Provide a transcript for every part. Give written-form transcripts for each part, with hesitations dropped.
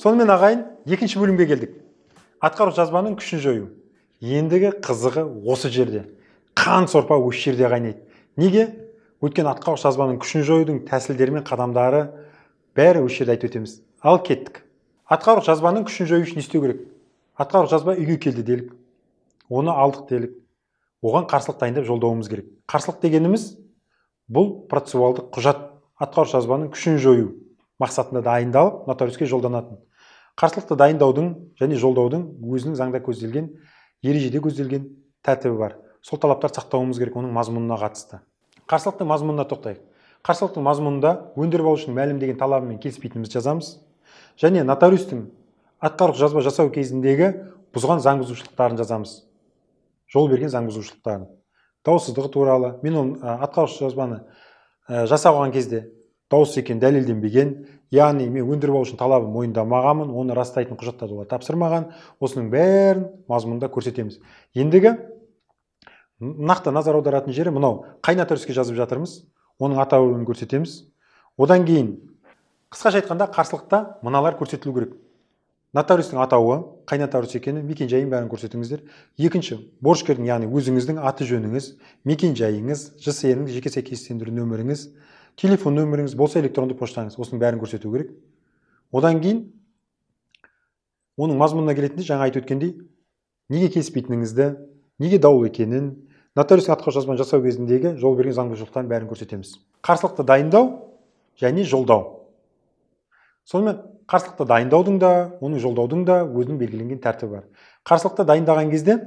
Сонымен ағайын, екінші бөлімге келдік. Атқарушы жазбаның күшін жою. Ендігі қызығы осы жерде. Қан сорпа осы жерде қайнайды. Неге? Өткен атқарушы жазбаның күшін жоюдың тәсілдері мен қадамдары бәрі осы жерде айтып өтеміз. Ал кеттік. Атқарушы жазбаның күшін жою үшін не істеу керек? Атқарушы жазба үйге келді делік. Оны алдық делік. Оған қарсылық дайындап жолдауымыз керек. Қарсылық дегеніміз бұл процессуалдық құжат. Атқарушы жазбаның күшін жою мақсатында дайындалып, нотариуске жолданатын. Қарсылықты дайындаудың және жолдаудың өзінің заңда көзделген, ережеде көзделген тәртібі бар. Сол талаптар сақтауымыз керек оның мазмұнына қатысты. Қарсылықтың мазмұнына тоқтайық. Қарсылықтың мазмұнында өндіріп алушының мәлімдеген талабымен келіспейтінімізді жазамыз. Және нотариустың атқарушы жазба жасау кезіндегі бұзған заң бұзушылықтарын жазамыз. Жол берген заң бұзушылықтарын. Даусыздығы туралы, мен ол атқарушы жазбаны жасаған кезде дауыс екен дәлелденбеген, яғни мен өндіріп алушының талабын мойындамағанмын, оны растайтын құжаттарды олар тапсырмаған, осының бәрін мазмұнында көрсетеміз. Ендігі нақты назар аударатын жері мынау, қай нотариуске жазып жатырмыз, оның атауын көрсетеміз. Одан кейін қысқаша айтқанда қарсылықта мыналар көрсетілу керек. Нотариустың атауы, қай нотариус екені, мекен-жайын бәрін көрсетіңіздер. Екінші, борышкердің, яғни өзіңіздің аты жөніңіз, мекен-жайыңыз, ЖСН-ің, жеке сәйкестендіру нөміріңіз, телефон нөміріңіз болса электронды поштаңыз, осының бәрін көрсету керек. Одан кейін оның мазмұнына келетінде жаңа айтып өткендей, неге келіспейтініңізді, неге даулы екенін, нотариустың атқарушы жазбаны жасау кезіндегі жол берген заң бұзушылықтарын бәрін көрсетеміз. Қарсылықты дайындау және жолдау. Сонымен қарсылықты дайындаудың да, оның жолдаудың да өзінің белгіленген тәртібі бар. Қарсылықты дайындаған кезде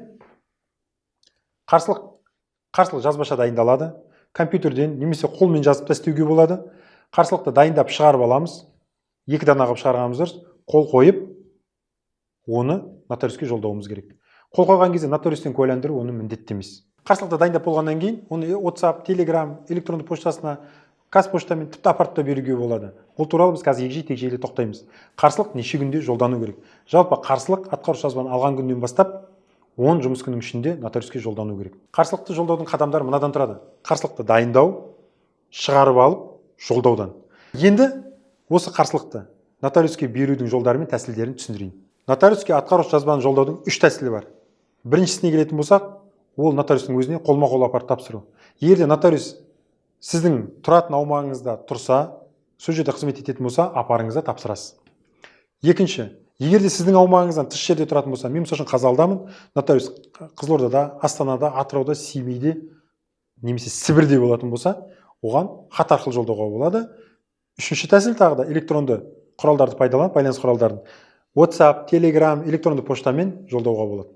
қарсылық жазбаша дайындалады. Компьютерден немесе қолмен жазып та істеуге болады. Қарсылықты дайындап шығарып аламыз. 2 дана қылып шығарғанымыз дұрыс. Қол қойып, оны нотариуске жолдауымыз керек. Қол қойған кезде нотариустен куәландыру оны міндетті емес. Қарсылықты дайындап болғаннан кейін, оны WhatsApp, Telegram, электронды поштасына, қазпоштамен тіпті апартта беруге болады. Ол туралы біз қазір егжей-тегжейлі тоқтаймыз. Қарсылық неше күнде жолдану керек. Жалпы қарсылық атқарушы жазбаны алған күннен бастап 10 жұмыс күннің ішінде нотариуске жолдану керек. Қарсылықты жолдаудың қадамдары мынадан тұрады. Қарсылықты дайындау, шығарып алып, жолдаудан. Енді осы қарсылықты нотариуске берудің жолдары мен тәсілдерін түсіндірейін. Нотариуске атқарушы жазбаны жолдаудың 3 тәсілі бар. Біріншісіне келетін болсақ, ол нотариустың өзіне қолма-қол апарып тапсыру. Егер нотариус сіздің тұратын аумағыңызда тұрса, сол жерде қызмет ететін болса, апарыңызда тапсырасыз. Екінші, егер де сіздің аумағыңыздан тыс жерде тұратын болса, мен мысалы үшін Қазалыдамын, нотариус Қызылордада, Астанада, Атырауда, Семейде, немесе Сібірде болатын болса, оған хат арқылы жолдауға болады. Үшінші тәсіл тағы да электронды құралдарды пайдаланып, байланыс құралдарын WhatsApp, Telegram, электронды поштамен жолдауға болады.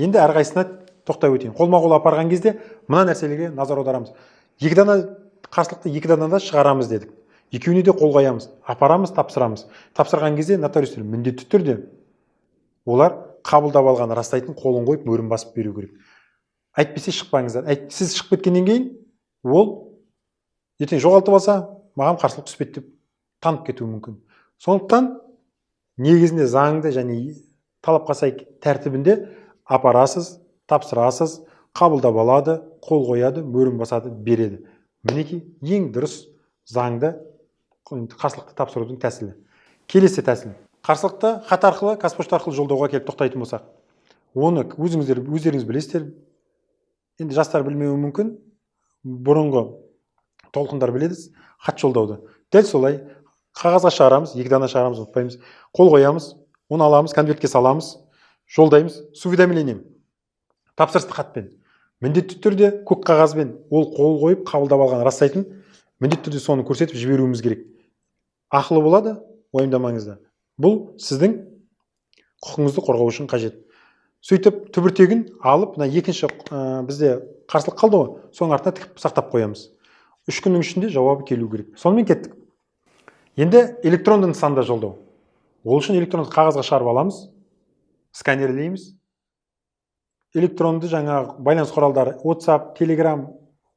Енді әрқайсысына тоқтай өтейін. Қолма-қол апарған кезде мына нәрселерге назар аударамыз. 2 дана қарсылықты 2 данада шығарамыз дедік. Екеуіне де қол қоямыз, апарамыз, тапсырамыз. Тапсырған кезде нотариустер міндетті түрде олар қабылдап алған растайтын қолын қойып, мөрін басып беру керек. Әйтпесе шықпаңыздар. Сіз шығып кеткеннен кейін ол ертең жоғалтып алса, маған қарсылық түспеді деп танып кетуі мүмкін. Сондықтан негізінде заңды және талапқа сай тәртібінде апарасыз, тапсырасыз, қабылдап алады, қол қояды, мөрін басады, береді. Мінекей ең дұрыс заңды қарсылықты тапсырудың тәсілі. Келесі тәсіл. Қарсылықты хат арқылы, қазпошта арқылы жолдауға келіп тоқтайтын болсақ, оны өздеріңіз білесіздер. Енді жастар білмеуі мүмкін, бұрынғы толқындар біледі, хат жолдауды. Дәл солай қағазға шығарамыз, 2 дана шығарамыз, ұмытпаймыз. Қол қоямыз, оны аламыз, конвертке саламыз, жолдаймыз, с уведомлением. Тапсырысты хатпен. Міндетті түрде көк қағазбен ол қол қойып қабылдап алған растайтын, міндетті түрде соны көрсетіп жіберуіміз керек. Ақылы болады, уайымдамаңыздар. Бұл сіздің құқығыңызды қорғау үшін қажет. Сөйтіп түбіртегін алып, екінші бізде қарсылық қалды ғой, соның артына тікіп сақтап қоямыз. 3 күннің ішінде жауабы келу керек. Сонымен кеттік. Енді электронды нысанда жолдау. Ол үшін электронды қағазға шығарып аламыз, сканерлейміз. Электронды жаңа байланыс құралдары WhatsApp, Telegram,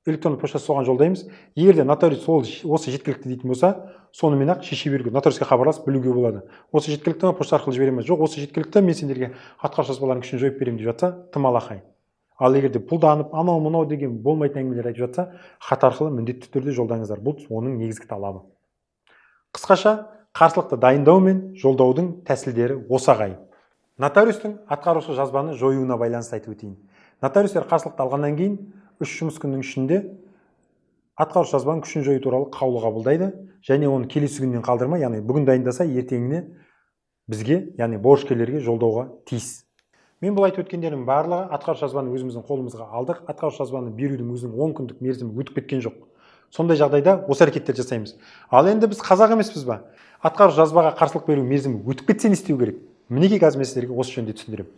электронды поштасы соған жолдаймыз. Егер де нотариус осы жеткілікті дейтін болса, сонымен ақ шеше беруге, нотариуске хабарласып білуге болады. Осы жеткілікті ме, пошта арқылы жіберемін? Жоқ, осы жеткілікті, мен сендерге атқарушы жазбалардың күшін жойып беремін деп жатса, тым алақай. Ал егер де пұлданып, анау-мынау деген болмайтын әңгімелер айтып жатса, хат арқылы міндетті түрде жолдаңыздар. Бұл оның негізгі талабы. Қысқаша қарсылықты дайындау мен жолдаудың тәсілдері осы ағайын. Нотариустың атқарушы жазбаны жоюына байланысты айтып өтейін. Нотариустер қарсылықты алғаннан кейін 3 жұмыс күннің ішінде атқарушы жазбаның күшін жою туралы қаулы қабылдайды және оны келесі күннен қалдырмай, яғни бүгін дайындаса, ертеңіне бізге, яғни борышкерлерге жолдауға тиіс. Мен бұл айтып өткендердің барлығы атқарушы жазбаны өзіміздің қолымызға алдық. Атқарушы жазбаны берудің өзінің 10 күндік мерзімі өтіп кеткен жоқ. Сондай жағдайда осы әрекеттер жасаймыз. Ал енді біз қазақ емеспіз ба? Атқарушы жазбаға қарсылық беру мерзімі өтіп кетсе не істеу керек? Мінекей қазір мен сіздерге осы жөнінде түсіндіремін.